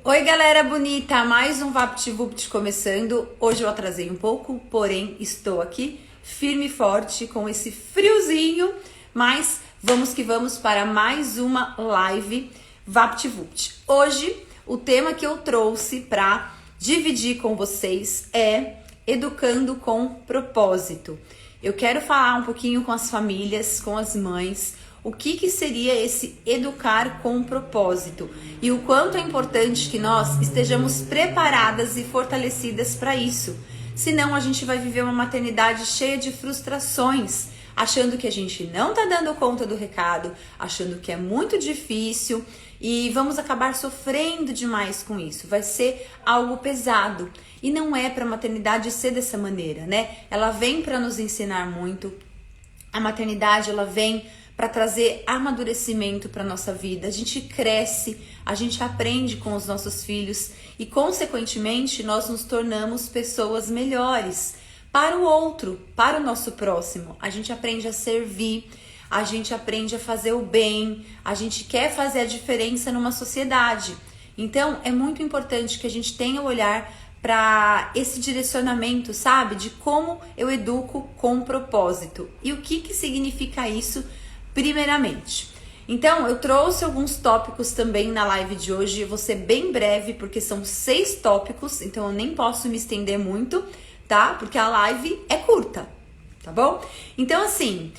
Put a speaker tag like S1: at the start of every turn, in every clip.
S1: Oi galera bonita, mais um VaptVupt começando. Hoje eu atrasei um pouco, porém estou aqui firme e forte com esse friozinho, mas vamos que vamos para mais uma live VaptVupt. Hoje o tema que eu trouxe para dividir com vocês é educando com propósito. Eu quero falar um pouquinho com as famílias, com as mães, o que seria esse educar com propósito e o quanto é importante que nós estejamos preparadas e fortalecidas para isso. Senão a gente vai viver uma maternidade cheia de frustrações, achando que a gente não tá dando conta do recado, achando que é muito difícil e vamos acabar sofrendo demais com isso. Vai ser algo pesado e não é para a maternidade ser dessa maneira, né? Ela vem para nos ensinar muito. A maternidade, ela vem para trazer amadurecimento para nossa vida. A gente cresce, a gente aprende com os nossos filhos e, consequentemente, nós nos tornamos pessoas melhores para o outro, para o nosso próximo. A gente aprende a servir, a gente aprende a fazer o bem, a gente quer fazer a diferença numa sociedade. Então, é muito importante que a gente tenha o olhar para esse direcionamento, sabe? De como eu educo com propósito. E o que significa isso? Primeiramente, então eu trouxe alguns tópicos também na live de hoje. Eu vou ser bem breve porque são 6 tópicos, então eu nem posso me estender muito, tá? Porque a live é curta, tá bom? Então assim,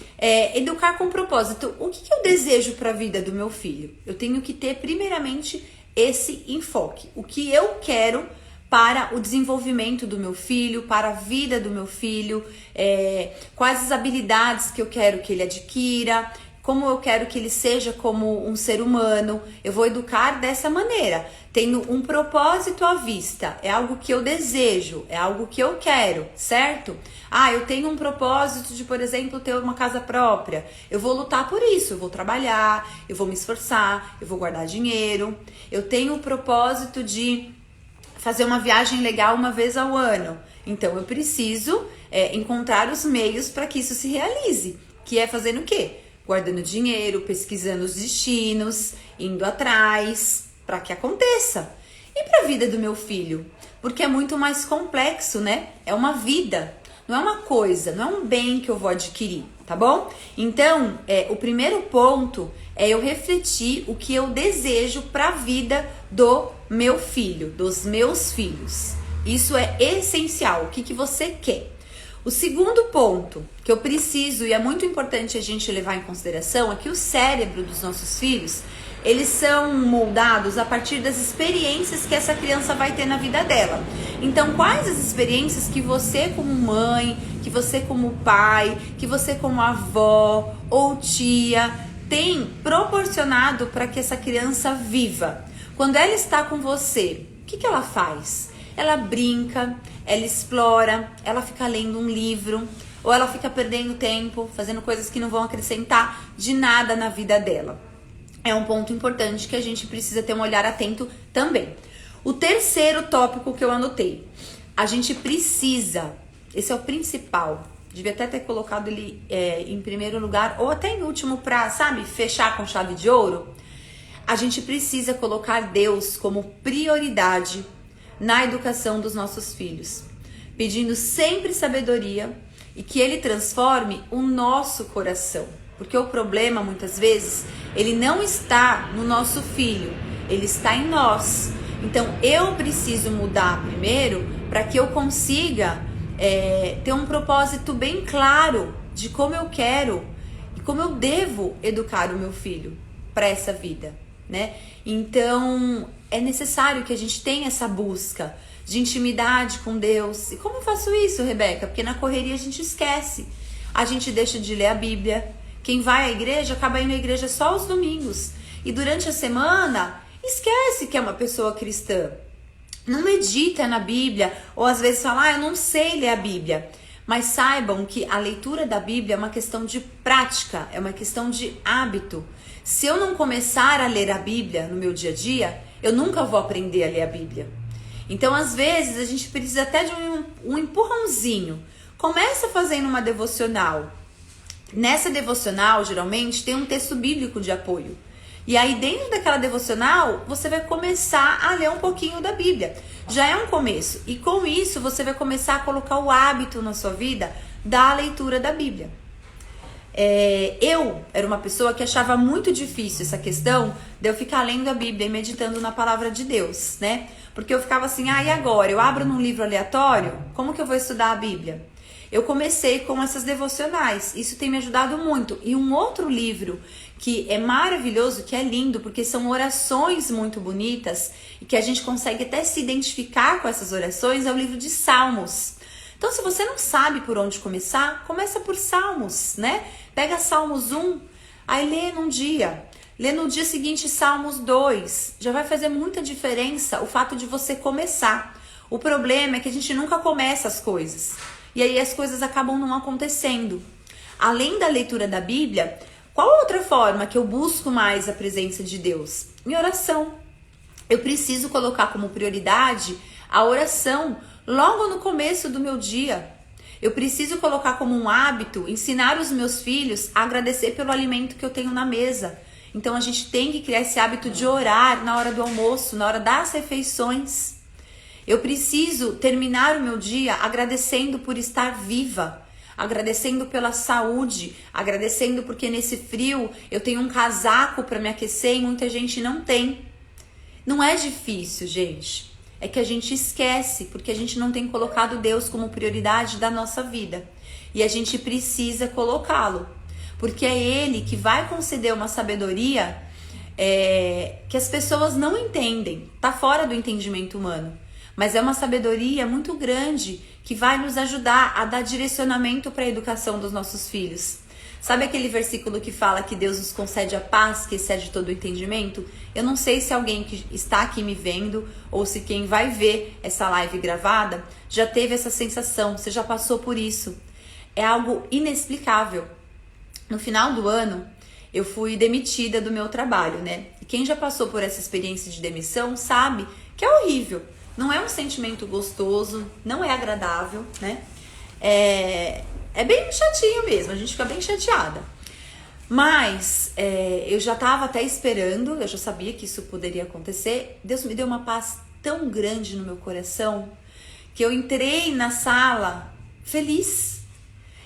S1: educar com propósito. O que eu desejo para a vida do meu filho? Eu tenho que ter primeiramente esse enfoque. O que eu quero para o desenvolvimento do meu filho, para a vida do meu filho, quais as habilidades que eu quero que ele adquira, como eu quero que ele seja como um ser humano. Eu vou educar dessa maneira, tendo um propósito à vista. É algo que eu desejo, é algo que eu quero, certo? Eu tenho um propósito de, por exemplo, ter uma casa própria. Eu vou lutar por isso, eu vou trabalhar, eu vou me esforçar, eu vou guardar dinheiro. Eu tenho o propósito de fazer uma viagem legal uma vez ao ano. Então eu preciso encontrar os meios para que isso se realize. Que é fazendo o quê? Guardando dinheiro, pesquisando os destinos, indo atrás para que aconteça. E para a vida do meu filho? Porque é muito mais complexo, né? É uma vida, não é uma coisa, não é um bem que eu vou adquirir, tá bom? Então, o primeiro ponto é eu refletir o que eu desejo para a vida do meu filho, dos meus filhos. Isso é essencial. O que você quer? O segundo ponto que eu preciso, e é muito importante a gente levar em consideração, é que o cérebro dos nossos filhos, eles são moldados a partir das experiências que essa criança vai ter na vida dela. Então, quais as experiências que você como mãe, que você como pai, que você como avó ou tia tem proporcionado para que essa criança viva? Quando ela está com você, o que ela faz? Ela brinca, ela explora, ela fica lendo um livro, ou ela fica perdendo tempo, fazendo coisas que não vão acrescentar de nada na vida dela. É um ponto importante que a gente precisa ter um olhar atento também. O terceiro tópico que eu anotei, a gente precisa, esse é o principal, devia até ter colocado ele em primeiro lugar, ou até em último para, sabe, fechar com chave de ouro. A gente precisa colocar Deus como prioridade na educação dos nossos filhos, pedindo sempre sabedoria e que Ele transforme o nosso coração. Porque o problema, muitas vezes, ele não está no nosso filho, ele está em nós. Então, eu preciso mudar primeiro para que eu consiga ter um propósito bem claro de como eu quero e como eu devo educar o meu filho para essa vida, né? Então, é necessário que a gente tenha essa busca de intimidade com Deus. E como eu faço isso, Rebeca? Porque na correria a gente esquece. A gente deixa de ler a Bíblia. Quem vai à igreja acaba indo à igreja só aos domingos. E durante a semana, esquece que é uma pessoa cristã. Não medita na Bíblia. Ou às vezes fala, eu não sei ler a Bíblia. Mas saibam que a leitura da Bíblia é uma questão de prática, é uma questão de hábito. Se eu não começar a ler a Bíblia no meu dia a dia, eu nunca vou aprender a ler a Bíblia. Então, às vezes, a gente precisa até de um empurrãozinho. Começa fazendo uma devocional. Nessa devocional, geralmente, tem um texto bíblico de apoio. E aí dentro daquela devocional, você vai começar a ler um pouquinho da Bíblia. Já é um começo. E com isso, você vai começar a colocar o hábito na sua vida da leitura da Bíblia. Eu era uma pessoa que achava muito difícil essa questão de eu ficar lendo a Bíblia e meditando na palavra de Deus, né? Porque eu ficava assim, e agora? Eu abro num livro aleatório? Como que eu vou estudar a Bíblia? Eu comecei com essas devocionais, isso tem me ajudado muito. E um outro livro que é maravilhoso, que é lindo, porque são orações muito bonitas e que a gente consegue até se identificar com essas orações, é o livro de Salmos. Então, se você não sabe por onde começar, começa por Salmos, né? Pega Salmos 1, aí lê num dia. Lê no dia seguinte Salmos 2. Já vai fazer muita diferença o fato de você começar. O problema é que a gente nunca começa as coisas. E aí as coisas acabam não acontecendo. Além da leitura da Bíblia, qual outra forma que eu busco mais a presença de Deus? Minha oração. Eu preciso colocar como prioridade a oração logo no começo do meu dia. Eu preciso colocar como um hábito, ensinar os meus filhos a agradecer pelo alimento que eu tenho na mesa. Então a gente tem que criar esse hábito de orar na hora do almoço, na hora das refeições. Eu preciso terminar o meu dia agradecendo por estar viva, agradecendo pela saúde, agradecendo porque nesse frio eu tenho um casaco para me aquecer e muita gente não tem. Não é difícil, gente. É que a gente esquece, porque a gente não tem colocado Deus como prioridade da nossa vida. E a gente precisa colocá-lo, porque é Ele que vai conceder uma sabedoria que as pessoas não entendem, tá fora do entendimento humano. Mas é uma sabedoria muito grande que vai nos ajudar a dar direcionamento para a educação dos nossos filhos. Sabe aquele versículo que fala que Deus nos concede a paz que excede todo o entendimento? Eu não sei se alguém que está aqui me vendo ou se quem vai ver essa live gravada já teve essa sensação, você já passou por isso. É algo inexplicável. No final do ano, eu fui demitida do meu trabalho, né? E quem já passou por essa experiência de demissão sabe que é horrível. Não é um sentimento gostoso, não é agradável, né? É bem chatinho mesmo, a gente fica bem chateada. Mas eu já estava até esperando, eu já sabia que isso poderia acontecer. Deus me deu uma paz tão grande no meu coração que eu entrei na sala feliz.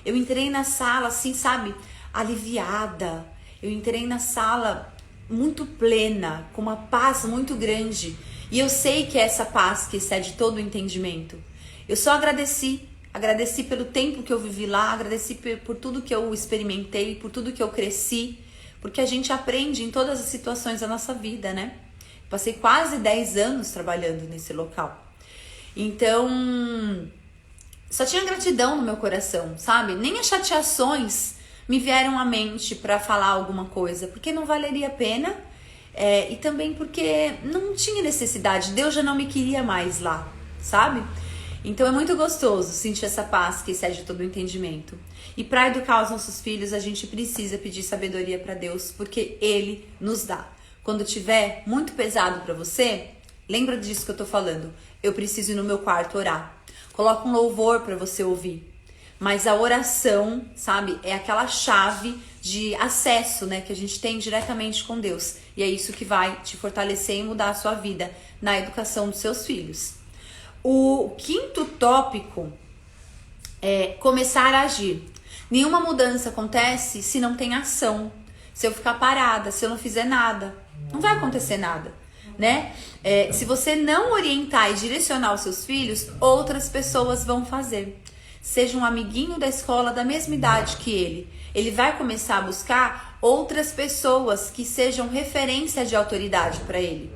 S1: Eu entrei na sala assim, sabe, aliviada. Eu entrei na sala muito plena, com uma paz muito grande. E eu sei que é essa paz que excede todo o entendimento. Eu só agradeci pelo tempo que eu vivi lá, agradeci por tudo que eu experimentei, por tudo que eu cresci, porque a gente aprende em todas as situações da nossa vida, né? Passei quase 10 anos trabalhando nesse local. Então, só tinha gratidão no meu coração, sabe? Nem as chateações me vieram à mente para falar alguma coisa, porque não valeria a pena. E também porque não tinha necessidade, Deus já não me queria mais lá, sabe? Então é muito gostoso sentir essa paz que excede todo o entendimento. E para educar os nossos filhos, a gente precisa pedir sabedoria para Deus, porque Ele nos dá. Quando tiver muito pesado para você, lembra disso que eu tô falando. Eu preciso ir no meu quarto orar. Coloca um louvor para você ouvir. Mas a oração, sabe, é aquela chave de acesso, né, que a gente tem diretamente com Deus. E é isso que vai te fortalecer e mudar a sua vida na educação dos seus filhos. O quinto tópico é começar a agir. Nenhuma mudança acontece se não tem ação. Se eu ficar parada, se eu não fizer nada, não vai acontecer nada, né? Se você não orientar e direcionar os seus filhos, outras pessoas vão fazer. Seja um amiguinho da escola da mesma idade que ele vai começar a buscar outras pessoas que sejam referência de autoridade para ele.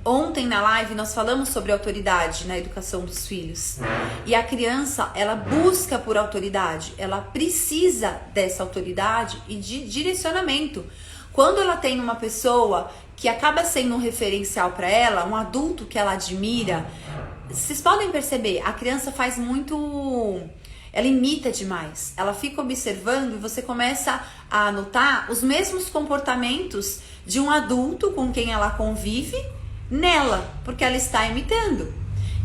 S1: Ontem na live nós falamos sobre autoridade na educação dos filhos. E a criança, ela busca por autoridade, ela precisa dessa autoridade e de direcionamento. Quando ela tem uma pessoa que acaba sendo um referencial para ela, um adulto que ela admira, vocês podem perceber, a criança faz muito... Ela imita demais, ela fica observando e você começa a notar os mesmos comportamentos de um adulto com quem ela convive nela, porque ela está imitando.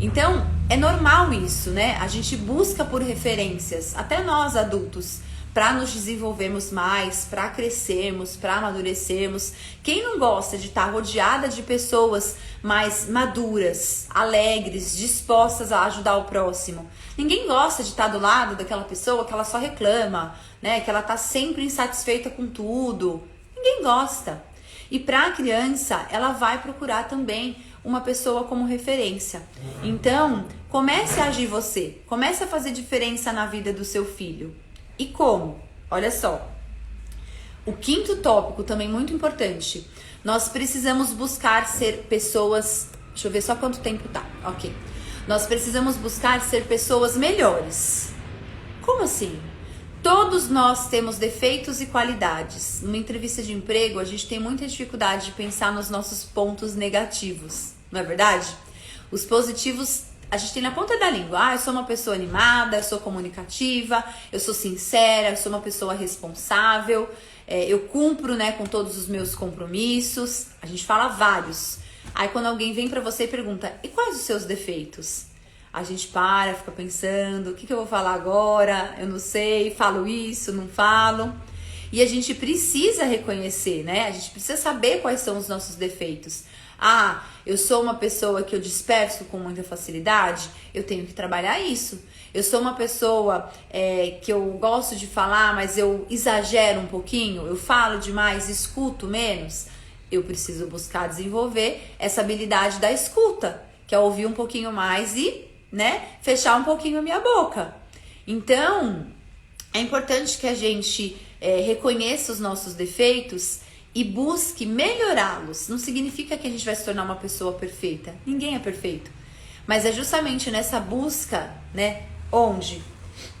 S1: Então, é normal isso, né? A gente busca por referências, até nós adultos, para nos desenvolvermos mais, para crescermos, para amadurecermos. Quem não gosta de estar rodeada de pessoas mais maduras, alegres, dispostas a ajudar o próximo? Ninguém gosta de estar do lado daquela pessoa que ela só reclama, né? Que ela tá sempre insatisfeita com tudo. Ninguém gosta. E para a criança, ela vai procurar também uma pessoa como referência. Então, comece a agir você. Comece a fazer diferença na vida do seu filho. E como? Olha só. O quinto tópico, também muito importante. Nós precisamos buscar ser pessoas... Deixa eu ver só quanto tempo tá. Ok. Nós precisamos buscar ser pessoas melhores. Como assim? Todos nós temos defeitos e qualidades. Numa entrevista de emprego, a gente tem muita dificuldade de pensar nos nossos pontos negativos, não é verdade? Os positivos a gente tem na ponta da língua. Eu sou uma pessoa animada, eu sou comunicativa, eu sou sincera, eu sou uma pessoa responsável, eu cumpro, né, com todos os meus compromissos. A gente fala vários. Aí quando alguém vem pra você e pergunta, e quais os seus defeitos? A gente para, fica pensando, o que eu vou falar agora? Eu não sei, falo isso, não falo. E a gente precisa reconhecer, né? A gente precisa saber quais são os nossos defeitos. Eu sou uma pessoa que eu disperso com muita facilidade, eu tenho que trabalhar isso. Eu sou uma pessoa que eu gosto de falar, mas eu exagero um pouquinho, eu falo demais, escuto menos. Eu preciso buscar desenvolver essa habilidade da escuta, que é ouvir um pouquinho mais e, né, fechar um pouquinho a minha boca. Então, é importante que a gente reconheça os nossos defeitos e busque melhorá-los. Não significa que a gente vai se tornar uma pessoa perfeita. Ninguém é perfeito. Mas é justamente nessa busca, né, onde?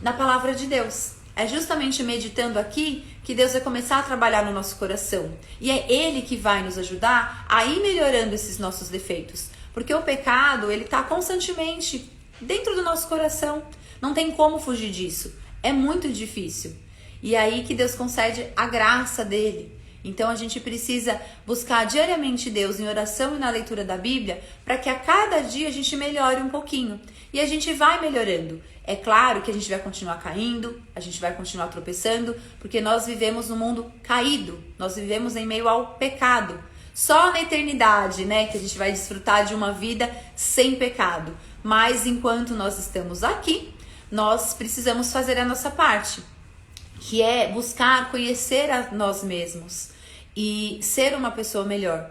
S1: Na palavra de Deus. É justamente meditando aqui que Deus vai começar a trabalhar no nosso coração. E é Ele que vai nos ajudar a ir melhorando esses nossos defeitos. Porque o pecado, ele tá constantemente dentro do nosso coração. Não tem como fugir disso. É muito difícil. E é aí que Deus concede a graça dele. Então a gente precisa buscar diariamente Deus em oração e na leitura da Bíblia para que a cada dia a gente melhore um pouquinho. E a gente vai melhorando. É claro que a gente vai continuar caindo, a gente vai continuar tropeçando, porque nós vivemos num mundo caído. Nós vivemos em meio ao pecado. Só na eternidade, né, que a gente vai desfrutar de uma vida sem pecado. Mas enquanto nós estamos aqui, nós precisamos fazer a nossa parte, que é buscar conhecer a nós mesmos e ser uma pessoa melhor.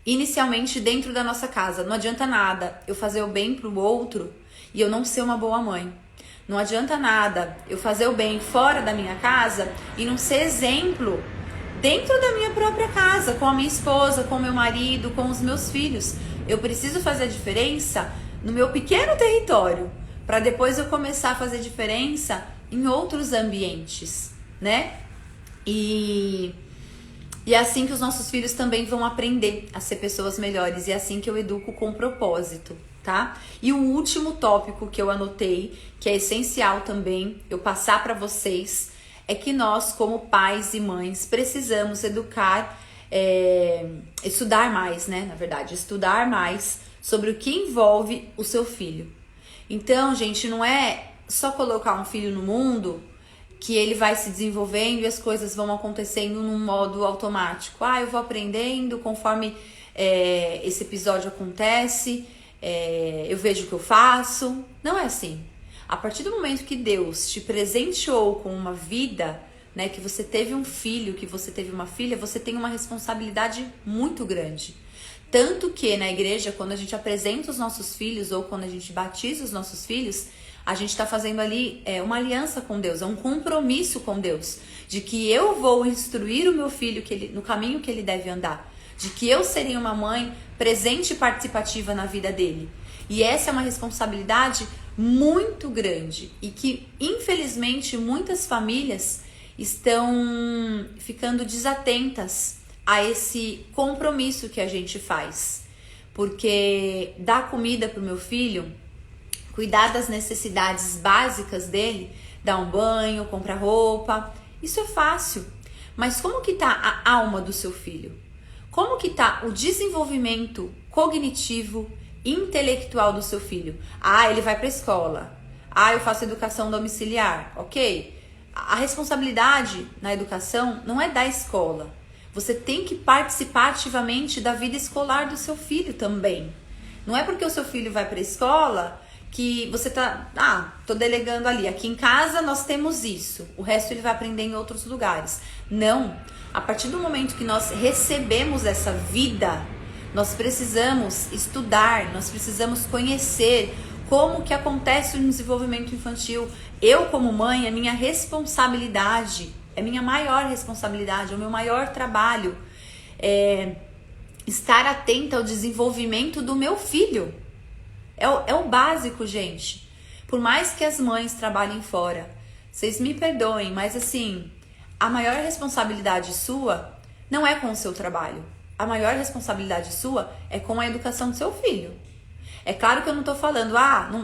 S1: Inicialmente dentro da nossa casa. Não adianta nada eu fazer o bem pro outro e eu não ser uma boa mãe. Não adianta nada eu fazer o bem fora da minha casa e não ser exemplo dentro da minha própria casa, com a minha esposa, com o meu marido, com os meus filhos. Eu preciso fazer a diferença no meu pequeno território, para depois eu começar a fazer diferença em outros ambientes, né? E é assim que os nossos filhos também vão aprender a ser pessoas melhores. E é assim que eu educo com propósito, tá? E o último tópico que eu anotei, que é essencial também eu passar para vocês, é que nós, como pais e mães, precisamos estudar mais, né? Na verdade, estudar mais sobre o que envolve o seu filho. Então, gente, não é só colocar um filho no mundo que ele vai se desenvolvendo e as coisas vão acontecendo num modo automático. Eu vou aprendendo conforme esse episódio acontece, eu vejo o que eu faço. Não é assim. A partir do momento que Deus te presenteou com uma vida, né, que você teve um filho, que você teve uma filha, você tem uma responsabilidade muito grande. Tanto que na igreja, quando a gente apresenta os nossos filhos ou quando a gente batiza os nossos filhos, a gente está fazendo ali uma aliança com Deus, é um compromisso com Deus, de que eu vou instruir o meu filho no caminho que ele deve andar, de que eu serei uma mãe presente e participativa na vida dele. E essa é uma responsabilidade muito grande e que, infelizmente, muitas famílias estão ficando desatentas a esse compromisso que a gente faz. Porque dar comida para o meu filho, cuidar das necessidades básicas dele, dar um banho, comprar roupa, isso é fácil. Mas como que tá a alma do seu filho? Como que tá o desenvolvimento cognitivo, intelectual do seu filho? Ele vai para a escola. Eu faço educação domiciliar, ok? A responsabilidade na educação não é da escola. Você tem que participar ativamente da vida escolar do seu filho também. Não é porque o seu filho vai para a escola que você tô delegando ali. Aqui em casa nós temos isso. O resto ele vai aprender em outros lugares. Não. A partir do momento que nós recebemos essa vida, nós precisamos estudar, nós precisamos conhecer como que acontece o desenvolvimento infantil. Eu, como mãe, é minha responsabilidade, é minha maior responsabilidade, é o meu maior trabalho, estar atenta ao desenvolvimento do meu filho. É o básico, gente. Por mais que as mães trabalhem fora, vocês me perdoem, mas assim, a maior responsabilidade sua não é com o seu trabalho. A maior responsabilidade sua é com a educação do seu filho. É claro que eu não tô falando,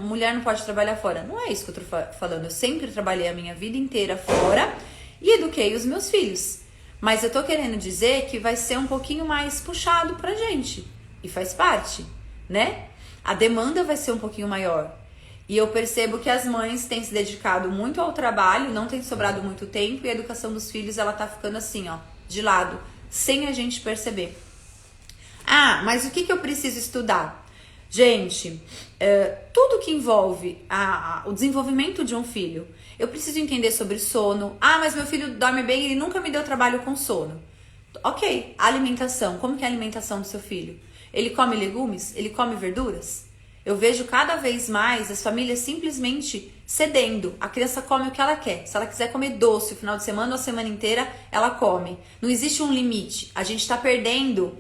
S1: mulher não pode trabalhar fora. Não é isso que eu tô falando. Eu sempre trabalhei a minha vida inteira fora e eduquei os meus filhos. Mas eu tô querendo dizer que vai ser um pouquinho mais puxado pra gente. E faz parte, né? A demanda vai ser um pouquinho maior. E eu percebo que as mães têm se dedicado muito ao trabalho, não tem sobrado muito tempo, e a educação dos filhos, ela tá ficando assim, ó, de lado, sem a gente perceber. Mas o que eu preciso estudar? Gente, tudo que envolve o desenvolvimento de um filho, eu preciso entender sobre sono. Mas meu filho dorme bem, ele nunca me deu trabalho com sono. Ok, alimentação. Como que é a alimentação do seu filho? Ele come legumes? Ele come verduras? Eu vejo cada vez mais as famílias simplesmente cedendo. A criança come o que ela quer. Se ela quiser comer doce o final de semana ou a semana inteira, ela come. Não existe um limite. A gente está perdendo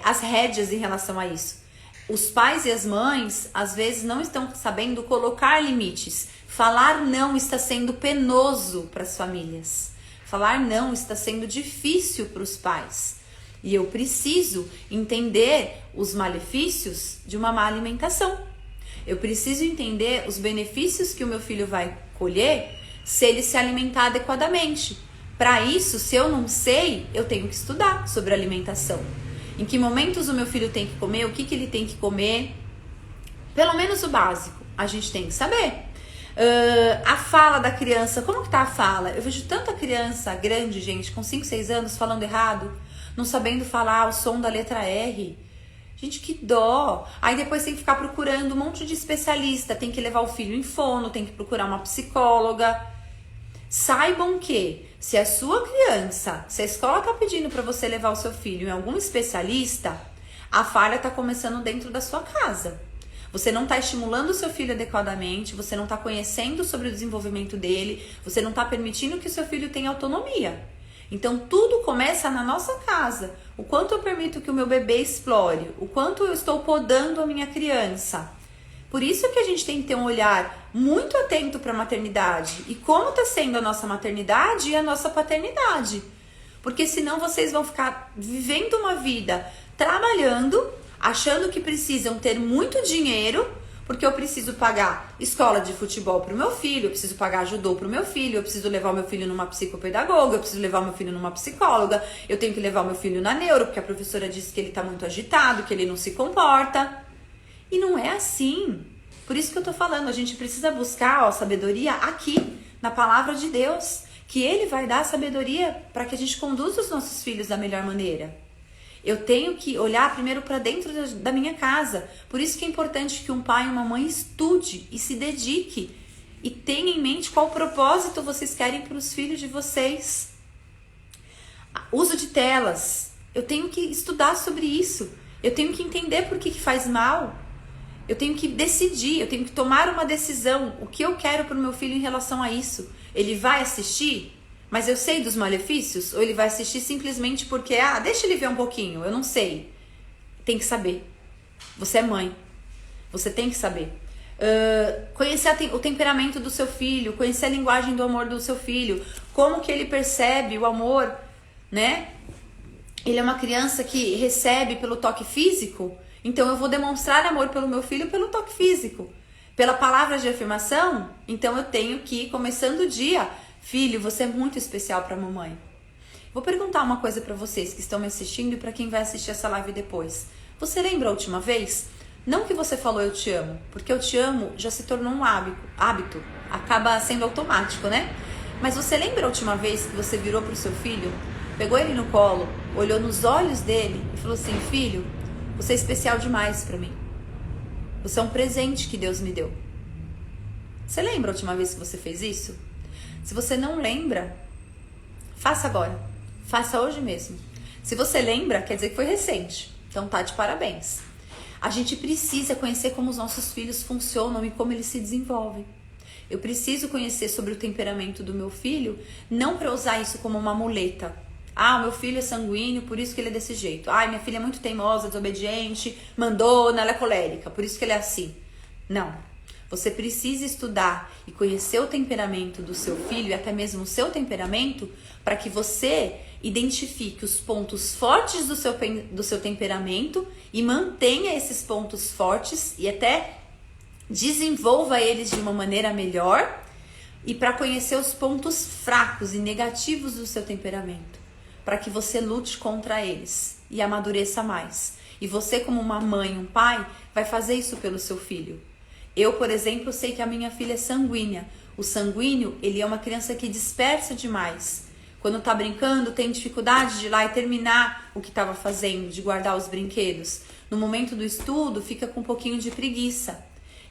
S1: as rédeas em relação a isso. Os pais e as mães, às vezes, não estão sabendo colocar limites. Falar não está sendo penoso para as famílias. Falar não está sendo difícil para os pais. E eu preciso entender os malefícios de uma má alimentação. Eu preciso entender os benefícios que o meu filho vai colher se ele se alimentar adequadamente. Para isso, se eu não sei, eu tenho que estudar sobre alimentação. Em que momentos o meu filho tem que comer, o que ele tem que comer. Pelo menos o básico, a gente tem que saber. A fala da criança, como que tá a fala? Eu vejo tanta criança grande, gente, com 5, 6 anos, falando errado, não sabendo falar o som da letra R. Gente, que dó. Aí depois tem que ficar procurando um monte de especialista, tem que levar o filho em fono, tem que procurar uma psicóloga. Saibam que se a sua criança, se a escola tá pedindo para você levar o seu filho em algum especialista, a falha tá começando dentro da sua casa. Você não tá estimulando o seu filho adequadamente, você não tá conhecendo sobre o desenvolvimento dele, você não tá permitindo que o seu filho tenha autonomia. Então tudo começa na nossa casa. O quanto eu permito que o meu bebê explore, o quanto eu estou podando a minha criança. Por isso que a gente tem que ter um olhar muito atento para a maternidade e como está sendo a nossa maternidade e a nossa paternidade. Porque senão vocês vão ficar vivendo uma vida trabalhando, achando que precisam ter muito dinheiro, porque eu preciso pagar escola de futebol para o meu filho, eu preciso pagar judô para o meu filho, eu preciso levar o meu filho numa psicopedagoga, eu preciso levar o meu filho numa psicóloga, eu tenho que levar o meu filho na neuro, porque a professora disse que ele está muito agitado, que ele não se comporta. E não é assim. Por isso que eu tô falando, a gente precisa buscar sabedoria aqui, na palavra de Deus, que Ele vai dar sabedoria para que a gente conduza os nossos filhos da melhor maneira. Eu tenho que olhar primeiro para dentro da minha casa. Por isso que é importante que um pai e uma mãe estude e se dedique e tenha em mente qual propósito vocês querem para os filhos de vocês. Uso de telas. Eu tenho que estudar sobre isso. Eu tenho que entender por que faz mal. Eu tenho que decidir, eu tenho que tomar uma decisão. O que eu quero para o meu filho em relação a isso? Ele vai assistir, mas eu sei dos malefícios? Ou ele vai assistir simplesmente porque, deixa ele ver um pouquinho, eu não sei. Tem que saber. Você é mãe. Você tem que saber. Conhecer o temperamento do seu filho, conhecer a linguagem do amor do seu filho, como que ele percebe o amor, né? Ele é uma criança que recebe pelo toque físico, então eu vou demonstrar amor pelo meu filho pelo toque físico. Pela palavra de afirmação, então eu tenho que ir começando o dia. Filho, você é muito especial para a mamãe. Vou perguntar uma coisa para vocês que estão me assistindo e para quem vai assistir essa live depois. Você lembra a última vez? Não que você falou eu te amo, porque eu te amo já se tornou um hábito, acaba sendo automático, né? Mas você lembra a última vez que você virou pro seu filho, pegou ele no colo, olhou nos olhos dele e falou assim: filho, você é especial demais para mim. Você é um presente que Deus me deu. Você lembra a última vez que você fez isso? Se você não lembra, faça agora. Faça hoje mesmo. Se você lembra, quer dizer que foi recente. Então tá de parabéns. A gente precisa conhecer como os nossos filhos funcionam e como eles se desenvolvem. Eu preciso conhecer sobre o temperamento do meu filho, não para usar isso como uma muleta. Ah, meu filho é sanguíneo, por isso que ele é desse jeito. Ah, minha filha é muito teimosa, desobediente, mandona, ela é colérica, por isso que ele é assim. Não. Você precisa estudar e conhecer o temperamento do seu filho e até mesmo o seu temperamento para que você identifique os pontos fortes do seu temperamento e mantenha esses pontos fortes e até desenvolva eles de uma maneira melhor, e para conhecer os pontos fracos e negativos do seu temperamento, para que você lute contra eles e amadureça mais. E você, como uma mãe, um pai, vai fazer isso pelo seu filho. Eu, por exemplo, sei que a minha filha é sanguínea. O sanguíneo, ele é uma criança que dispersa demais. Quando tá brincando, tem dificuldade de ir lá e terminar o que estava fazendo, de guardar os brinquedos. No momento do estudo, fica com um pouquinho de preguiça.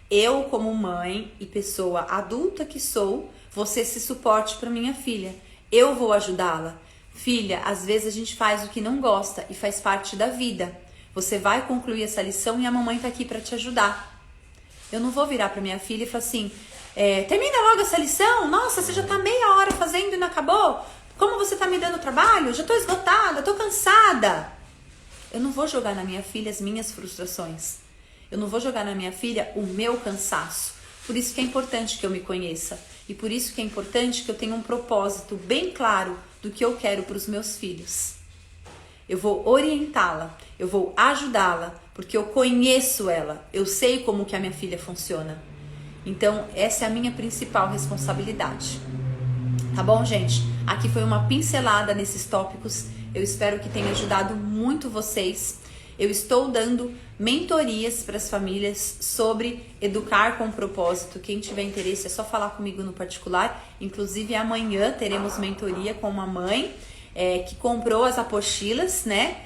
S1: Eu, como mãe e pessoa adulta que sou, vou ser esse suporte para minha filha. Eu vou ajudá-la. Filha, às vezes a gente faz o que não gosta e faz parte da vida. Você vai concluir essa lição e a mamãe tá aqui para te ajudar. Eu não vou virar para minha filha e falar assim: termina logo essa lição. Nossa, você já tá meia hora fazendo e não acabou. Como você tá me dando trabalho? Já tô esgotada, tô cansada. Eu não vou jogar na minha filha as minhas frustrações. Eu não vou jogar na minha filha o meu cansaço. Por isso que é importante que eu me conheça. E por isso que é importante que eu tenha um propósito bem claro do que eu quero para os meus filhos. Eu vou orientá-la, eu vou ajudá-la, porque eu conheço ela. Eu sei como que a minha filha funciona. Então, essa é a minha principal responsabilidade. Tá bom, gente? Aqui foi uma pincelada nesses tópicos. Eu espero que tenha ajudado muito vocês. Eu estou dando mentorias para as famílias sobre educar com propósito. Quem tiver interesse é só falar comigo no particular. Inclusive amanhã teremos mentoria com uma mãe que comprou as apostilas, né?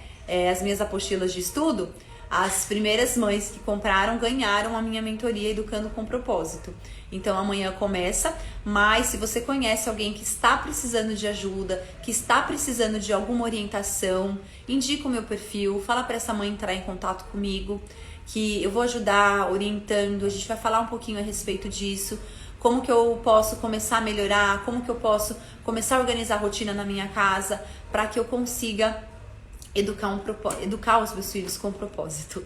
S1: As minhas apostilas de estudo. As primeiras mães que compraram ganharam a minha mentoria Educando com Propósito. Então amanhã começa, mas se você conhece alguém que está precisando de ajuda, que está precisando de alguma orientação, indica o meu perfil, fala para essa mãe entrar em contato comigo, que eu vou ajudar orientando, a gente vai falar um pouquinho a respeito disso, como que eu posso começar a melhorar, como que eu posso começar a organizar a rotina na minha casa, para que eu consiga educar os meus filhos com propósito,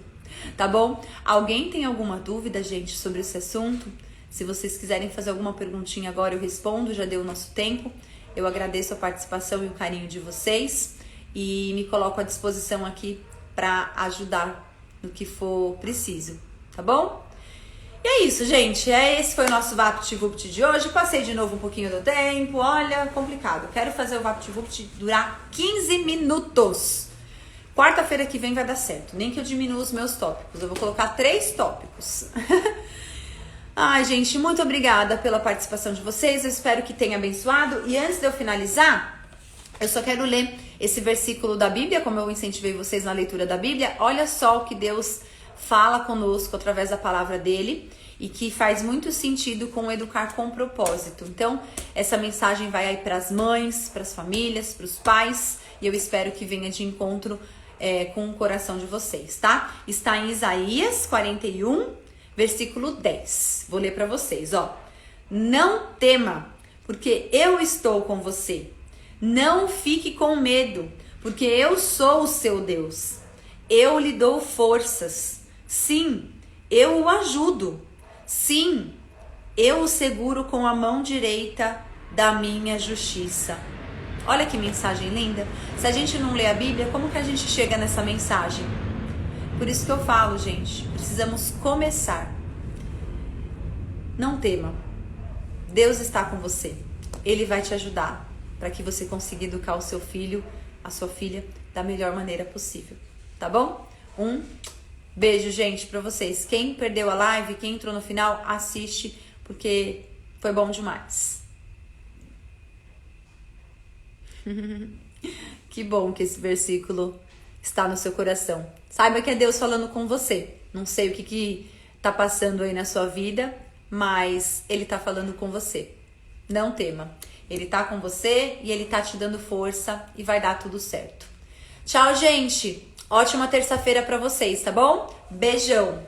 S1: tá bom? Alguém tem alguma dúvida, gente, sobre esse assunto? Se vocês quiserem fazer alguma perguntinha agora, eu respondo, já deu o nosso tempo. Eu agradeço a participação e o carinho de vocês e me coloco à disposição aqui para ajudar no que for preciso, tá bom? E é isso, gente. Esse foi o nosso VaptVupt de hoje. Passei de novo um pouquinho do tempo. Olha, complicado. Quero fazer o VaptVupt durar 15 minutos. Quarta-feira que vem vai dar certo. Nem que eu diminua os meus tópicos. Eu vou colocar 3 tópicos. Ai, gente, muito obrigada pela participação de vocês. Eu espero que tenha abençoado. E antes de eu finalizar, eu só quero ler esse versículo da Bíblia, como eu incentivei vocês na leitura da Bíblia. Olha só o que Deus fala conosco através da palavra dele e que faz muito sentido com educar com propósito. Então, essa mensagem vai aí para as mães, para as famílias, para os pais, e eu espero que venha de encontro com o coração de vocês, tá? Está em Isaías 41, versículo 10. Vou ler para vocês, ó. Não tema, porque eu estou com você. Não fique com medo, porque eu sou o seu Deus. Eu lhe dou forças. Sim, eu o ajudo. Sim, eu o seguro com a mão direita da minha justiça. Olha que mensagem linda. Se a gente não lê a Bíblia, como que a gente chega nessa mensagem? Por isso que eu falo, gente, precisamos começar. Não tema. Deus está com você. Ele vai te ajudar para que você consiga educar o seu filho, a sua filha, da melhor maneira possível. Tá bom? Um beijo, gente, pra vocês. Quem perdeu a live, quem entrou no final, assiste, porque foi bom demais. Que bom que esse versículo está no seu coração. Saiba que é Deus falando com você. Não sei o que tá passando aí na sua vida, mas Ele tá falando com você. Não tema. Ele tá com você e Ele tá te dando força e vai dar tudo certo. Tchau, gente. Ótima terça-feira pra vocês, tá bom? Beijão.